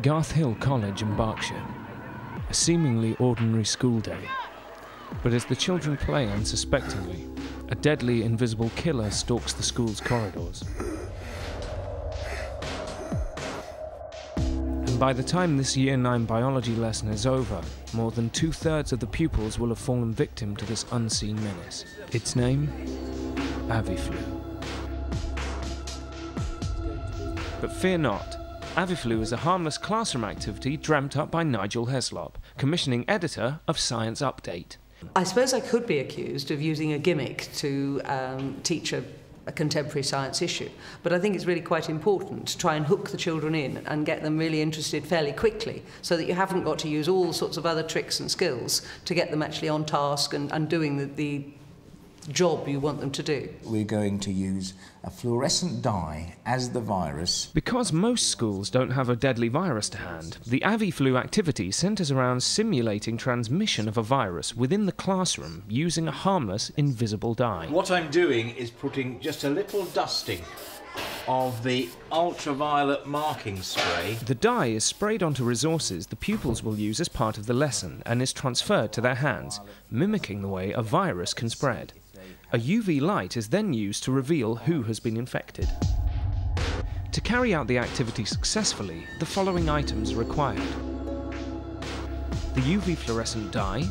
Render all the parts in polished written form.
Garth Hill College in Berkshire. A seemingly ordinary school day. But as the children play unsuspectingly, a deadly invisible killer stalks the school's corridors. And by the time this Year 9 biology lesson is over, more than 2/3 of the pupils will have fallen victim to this unseen menace. Its name? Aviflu. But fear not. Aviflu is a harmless classroom activity dreamt up by Nigel Heslop, commissioning editor of Science Update. I suppose I could be accused of using a gimmick to teach a contemporary science issue, but I think it's really quite important to try and hook the children in and get them really interested fairly quickly, so that you haven't got to use all sorts of other tricks and skills to get them actually on task and doing the job you want them to do. We're going to use a fluorescent dye as the virus. Because most schools don't have a deadly virus to hand, the Aviflu activity centres around simulating transmission of a virus within the classroom using a harmless, invisible dye. What I'm doing is putting just a little dusting of the ultraviolet marking spray. The dye is sprayed onto resources the pupils will use as part of the lesson and is transferred to their hands, mimicking the way a virus can spread. A UV light is then used to reveal who has been infected. To carry out the activity successfully, the following items are required: the UV fluorescent dye,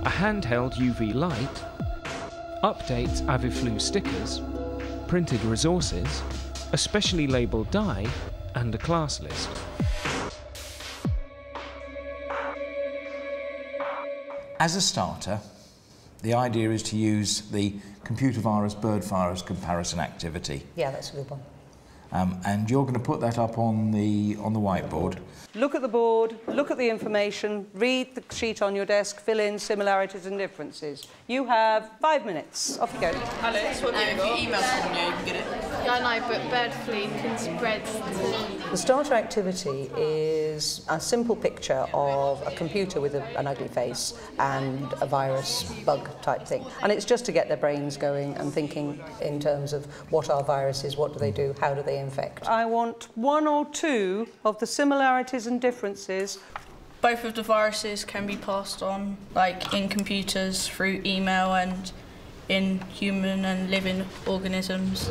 a handheld UV light, Update's Aviflu stickers, printed resources, a specially labelled dye, and a class list. As a starter, the idea is to use the computer virus-bird virus comparison activity. Yeah, that's a good one. And you're going to put that up on the whiteboard. Look at the board, look at the information, read the sheet on your desk, fill in similarities and differences. You have 5 minutes. Off you go. Alex, what have you got? If you email someone, yeah, you can get it. Yeah, I know, but bird flu can spread to... The starter activity is a simple picture of a computer with an ugly face and a virus bug type thing. And it's just to get their brains going and thinking in terms of what are viruses, what do they do, how do they infect. I want 1 or 2 of the similarities and differences. Both of the viruses can be passed on, like in computers, through email and in human and living organisms.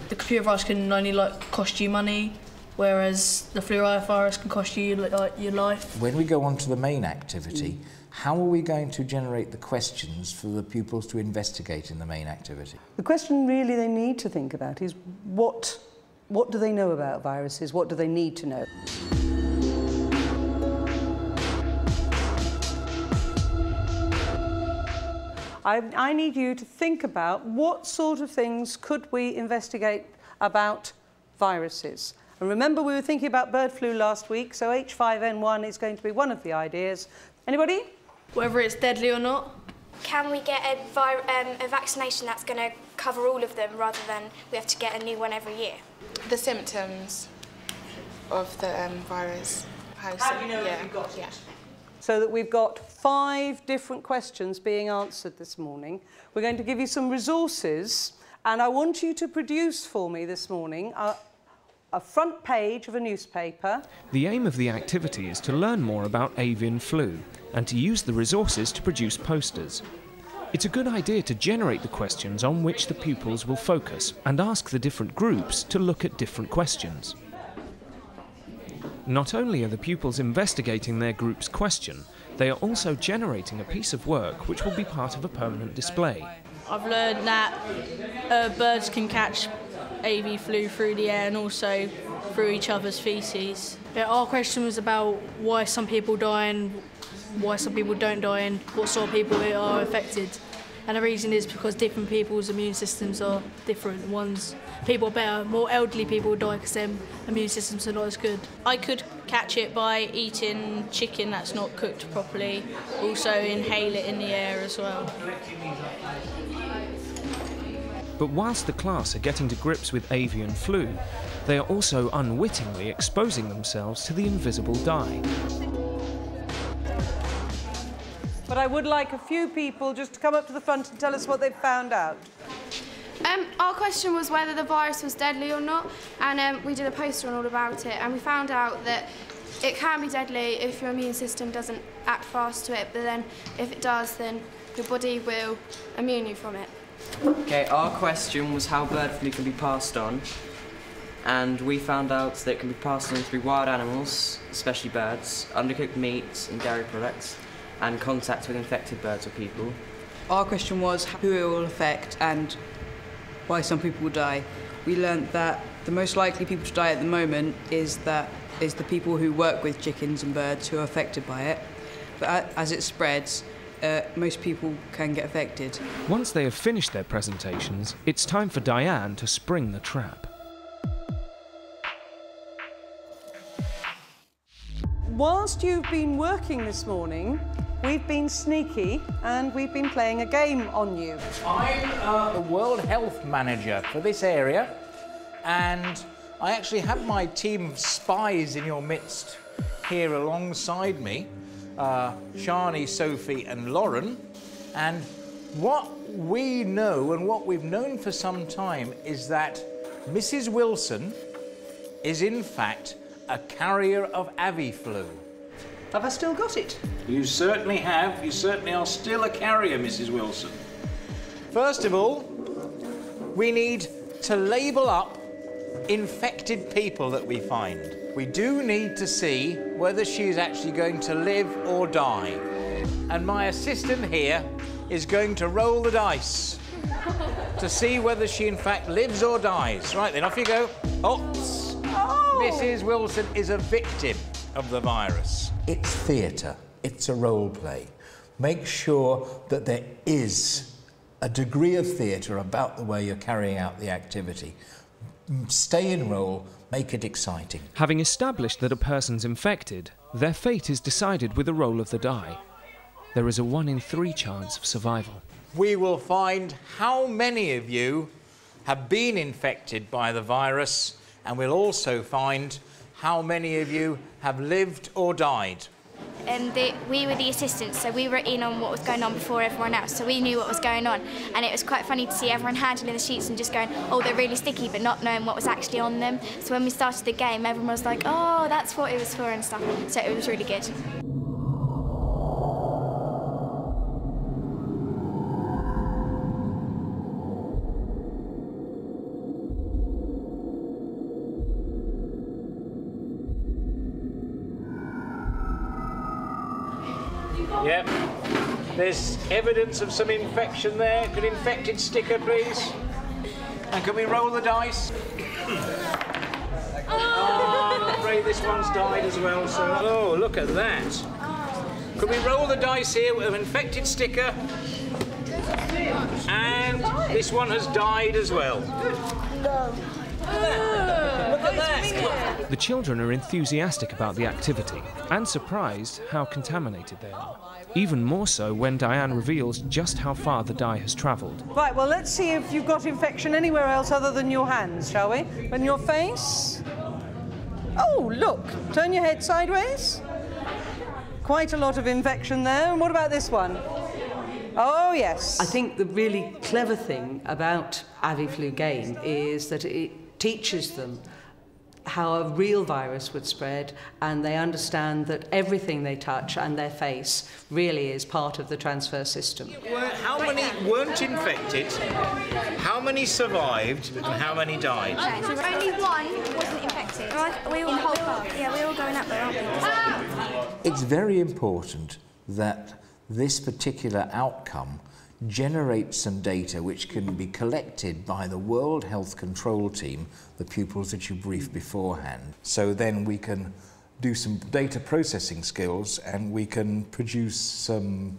The computer virus can only cost you money, whereas the flu virus can cost you your life. When we go on to the main activity, how are we going to generate the questions for the pupils to investigate in the main activity? The question really they need to think about is what do they know about viruses? What do they need to know? I need you to think about what sort of things could we investigate about viruses. And remember, we were thinking about bird flu last week, so H5N1 is going to be one of the ideas. Anybody? Whether it's deadly or not. Can we get a vaccination that's going to cover all of them rather than we have to get a new one every year? The symptoms of the virus. How do you know if you've got it? So that we've got 5 different questions being answered this morning. We're going to give you some resources, and I want you to produce for me this morning a front page of a newspaper. The aim of the activity is to learn more about avian flu and to use the resources to produce posters. It's a good idea to generate the questions on which the pupils will focus and ask the different groups to look at different questions. Not only are the pupils investigating their group's question, they are also generating a piece of work which will be part of a permanent display. I've learned that birds can catch avian flu through the air and also through each other's faeces. Our question was about why some people die and why some people don't die and what sort of people are affected. And the reason is because different people's immune systems are different. People are better, more elderly people die because their immune systems are not as good. I could catch it by eating chicken that's not cooked properly, also inhale it in the air as well. But whilst the class are getting to grips with avian flu, they are also unwittingly exposing themselves to the invisible dye. But I would like a few people just to come up to the front and tell us what they've found out. Our question was whether the virus was deadly or not, and we did a poster on all about it, and we found out that It can be deadly if your immune system doesn't act fast to it, but then if it does, then your body will immune you from it. Okay, our question was how bird flu can be passed on, and we found out that it can be passed on through wild animals, especially birds, undercooked meats and dairy products, and contact with infected birds or people. Our question was who it will affect and why some people will die. We learnt that the most likely people to die at the moment is the people who work with chickens and birds who are affected by it. But as it spreads, most people can get affected. Once they have finished their presentations, it's time for Diane to spring the trap. Whilst you've been working this morning, we've been sneaky and we've been playing a game on you. I'm the World Health Manager for this area, and I actually have my team of spies in your midst here alongside me, Shani, Sophie and Lauren. And what we know and what we've known for some time is that Mrs. Wilson is in fact a carrier of avi flu. Have I still got it? You certainly have. You certainly are still a carrier, Mrs. Wilson. First of all, we need to label up infected people that we find. We do need to see whether she's actually going to live or die. And my assistant here is going to roll the dice to see whether she in fact lives or dies. Right then, off you go. Oops. Oh. Mrs. Wilson is a victim of the virus. It's theatre. It's a role play. Make sure that there is a degree of theatre about the way you're carrying out the activity. Stay in role, make it exciting. Having established that a person's infected, their fate is decided with a roll of the die. There is a 1 in 3 chance of survival. We will find how many of you have been infected by the virus, and we'll also find how many of you have lived or died. We were the assistants, so we were in on what was going on before everyone else, so we knew what was going on. And it was quite funny to see everyone handling the sheets and just going, oh, they're really sticky, but not knowing what was actually on them. So when we started the game, everyone was like, oh, that's what it was for and stuff. So it was really good. Yep. There's evidence of some infection there. Could infected sticker, please? And can we roll the dice? Oh, I'm afraid this one's died as well, so... Oh, look at that. Could we roll the dice here with an infected sticker? And this one has died as well. No. Look at that. The children are enthusiastic about the activity and surprised how contaminated they are. Even more so when Diane reveals just how far the dye has travelled. Right, well, let's see if you've got infection anywhere else other than your hands, shall we? And your face? Oh, look, turn your head sideways. Quite a lot of infection there. And what about this one? Oh, yes. I think the really clever thing about AviFlu game is that it teaches them how a real virus would spread, and they understand that everything they touch and their face really is part of the transfer system. How many weren't infected, how many survived, and how many died? Only one wasn't infected. We all going up there, aren't we? It's very important that this particular outcome generates some data which can be collected by the World Health Control Team, the pupils that you briefed beforehand. So then we can do some data processing skills and we can produce some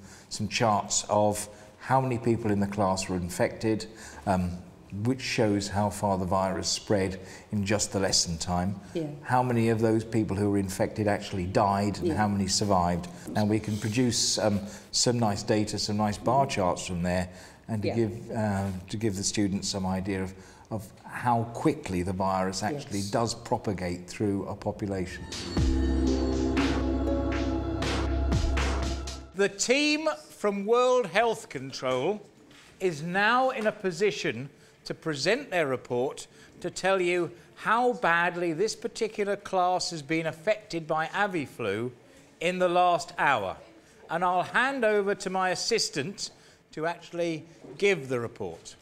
charts of how many people in the class were infected, which shows how far the virus spread in just the lesson time, how many of those people who were infected actually died and how many survived. And we can produce some nice data, some nice bar charts from there, and to give the students some idea of how quickly the virus actually does propagate through a population. The team from World Health Control is now in a position to present their report to tell you how badly this particular class has been affected by Aviflu in the last hour. And I'll hand over to my assistant to actually give the report.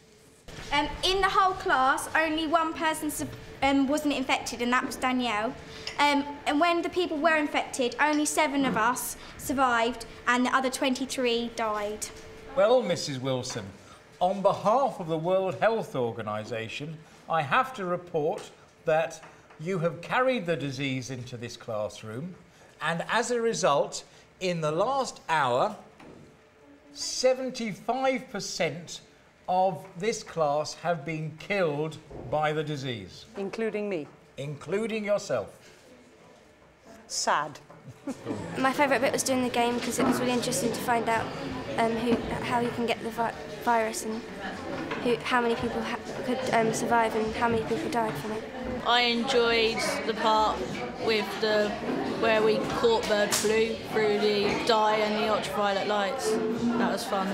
In the whole class, only one person wasn't infected, and that was Danielle. And when the people were infected, only 7 of us survived, and the other 23 died. Well, Mrs. Wilson, on behalf of the World Health Organization, I have to report that you have carried the disease into this classroom, and as a result, in the last hour, 75% of this class have been killed by the disease. Including me. Including yourself. Sad. My favourite bit was doing the game because it was really interesting to find out how you can get the virus and how many people could survive and how many people died from it. I enjoyed the part with where we caught bird flu through the dye and the ultraviolet lights. That was fun.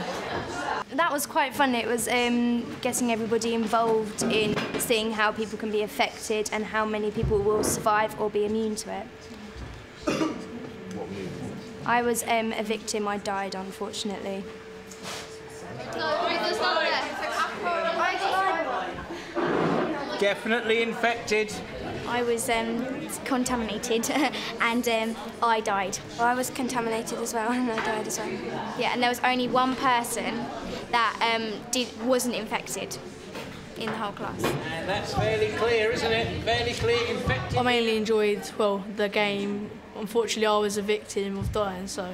That was quite fun. It was getting everybody involved in seeing how people can be affected and how many people will survive or be immune to it. I was a victim. I died, unfortunately. Definitely infected. I was contaminated and I died. Well, I was contaminated as well and I died as well. Yeah, and there was only one person that wasn't infected in the whole class. And that's fairly clear, isn't it? Fairly clear, infected. I mainly enjoyed, well, the game. Unfortunately, I was a victim of dying, so...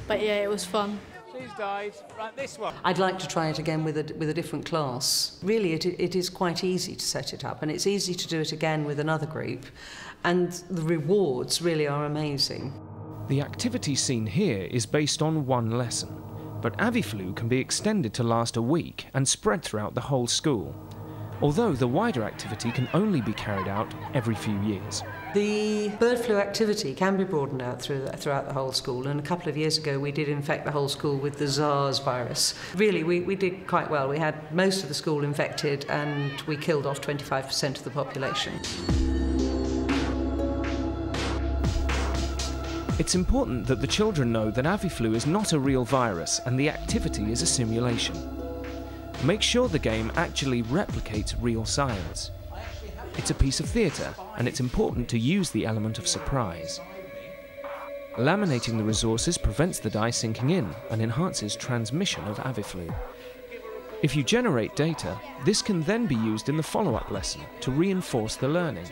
But yeah, it was fun. She's died. Right, this one. I'd like to try it again with a different class. Really, it is quite easy to set it up, and it's easy to do it again with another group, and the rewards really are amazing. The activity seen here is based on one lesson, but Aviflu can be extended to last a week and spread throughout the whole school, although the wider activity can only be carried out every few years. The bird flu activity can be broadened out throughout the whole school, and a couple of years ago we did infect the whole school with the SARS virus. Really, we did quite well. We had most of the school infected and we killed off 25% of the population. It's important that the children know that Aviflu is not a real virus and the activity is a simulation. Make sure the game actually replicates real science. It's a piece of theatre, and it's important to use the element of surprise. Laminating the resources prevents the dye sinking in and enhances transmission of Aviflu. If you generate data, this can then be used in the follow-up lesson to reinforce the learning.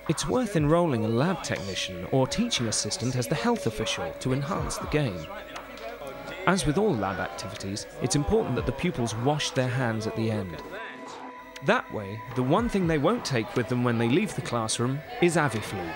It's worth enrolling a lab technician or teaching assistant as the health official to enhance the game. As with all lab activities, it's important that the pupils wash their hands at the end. That way, the one thing they won't take with them when they leave the classroom is Aviflu.